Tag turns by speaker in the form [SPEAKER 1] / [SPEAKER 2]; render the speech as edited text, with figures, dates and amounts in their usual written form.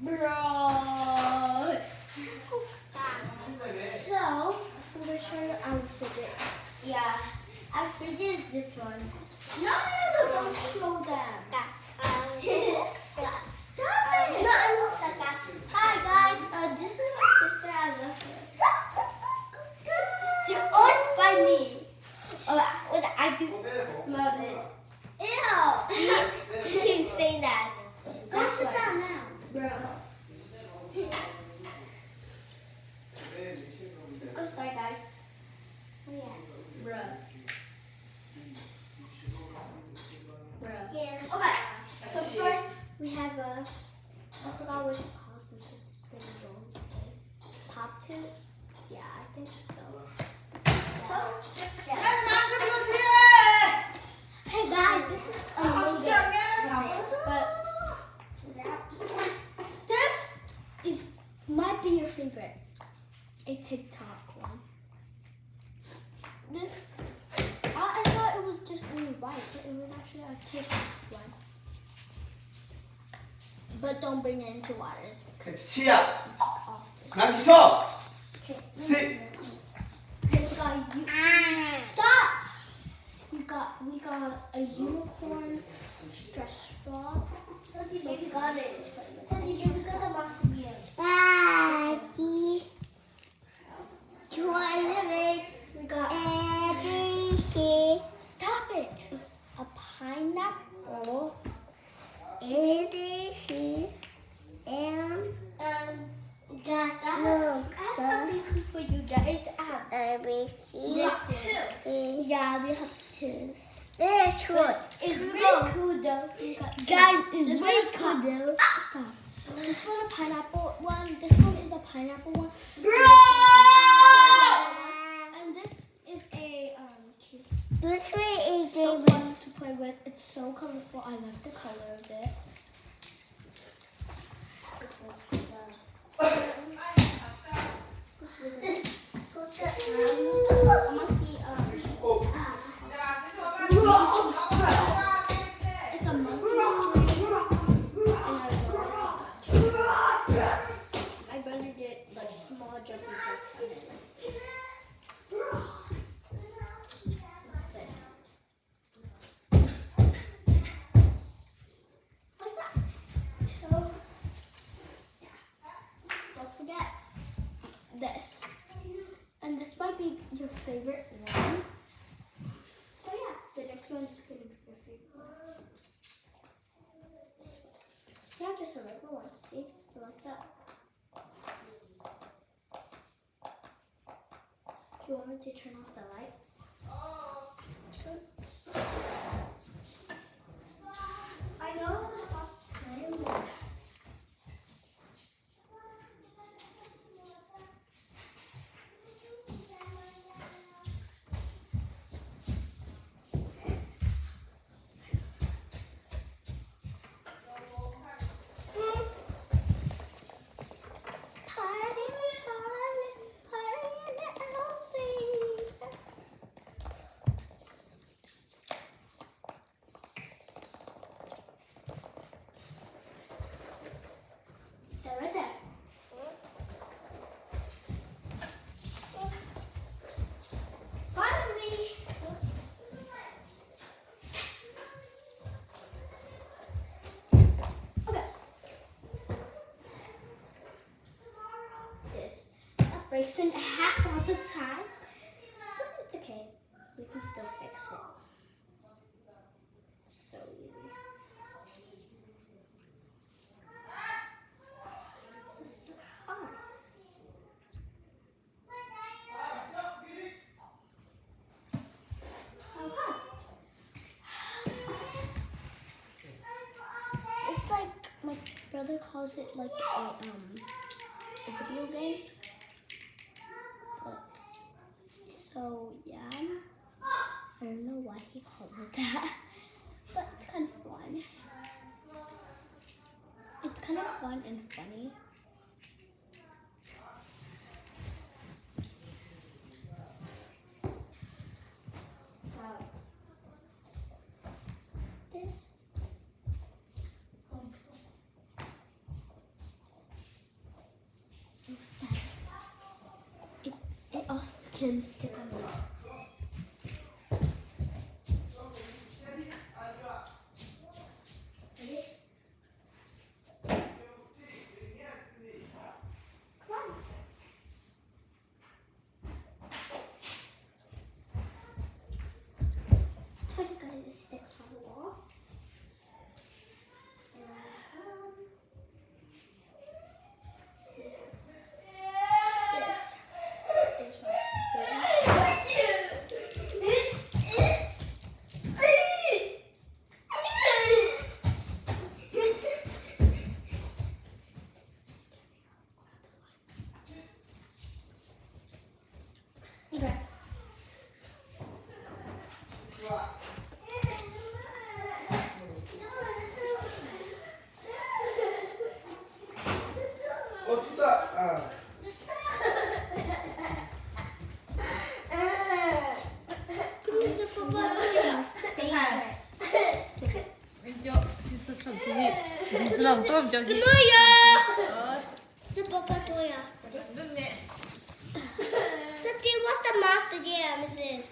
[SPEAKER 1] Bro. So, I'm going to show you our fidget. Yeah. Our fidget is this one. No, don't show them. Stop it. Hi, guys. This is my sister. I love her. She owns by me. When I do smell this. Ew. You keep saying that. Go sit down now, bro. Let's go start, guys. Oh, yeah. Bro. Yeah. Okay. So first, we have a, I forgot what to call since it's pretty long. Pop tube? Yeah, I think so. Yeah. Hey guys, this is a little bit but this might be your favorite. A TikTok one. This, I thought it was just only white, but it was actually a TikTok one. But don't bring it into water.
[SPEAKER 2] 같이 치야.
[SPEAKER 1] Okay.
[SPEAKER 2] 나기서.
[SPEAKER 1] Sit. Stop. We got a unicorn stretch ball. So we got it. We got stop it. A pineapple. Guys, I have something for you guys. This too. Yeah, we have two. It's really cool though. Guys, it's really cool though. Stop. This one a pineapple one. This one is a pineapple one. Bro! And this is a cute. This one is so fun to play with. It's so colorful. I like the color of it. It's a monkey string, and I love it so much. My brother did like small jumpy jumps on it like this. Like that. So, yeah. Don't forget this. And this might be your favorite one. So yeah, the next one is going to be your favorite one. It's not just a regular one. See? It lights up. Do you want me to turn off the light? I know it was stop playing. Stay right there. Finally. Okay. This that breaks in half all the time, but it's okay. We can still fix it. So easy. It's like my brother calls it like a video game. But, so yeah, I don't know why he calls it that, but it's kind of fun. It's kind of fun and funny. can stick on the wall. Sticks on the wall. And this is my okay. What's the master jam is this?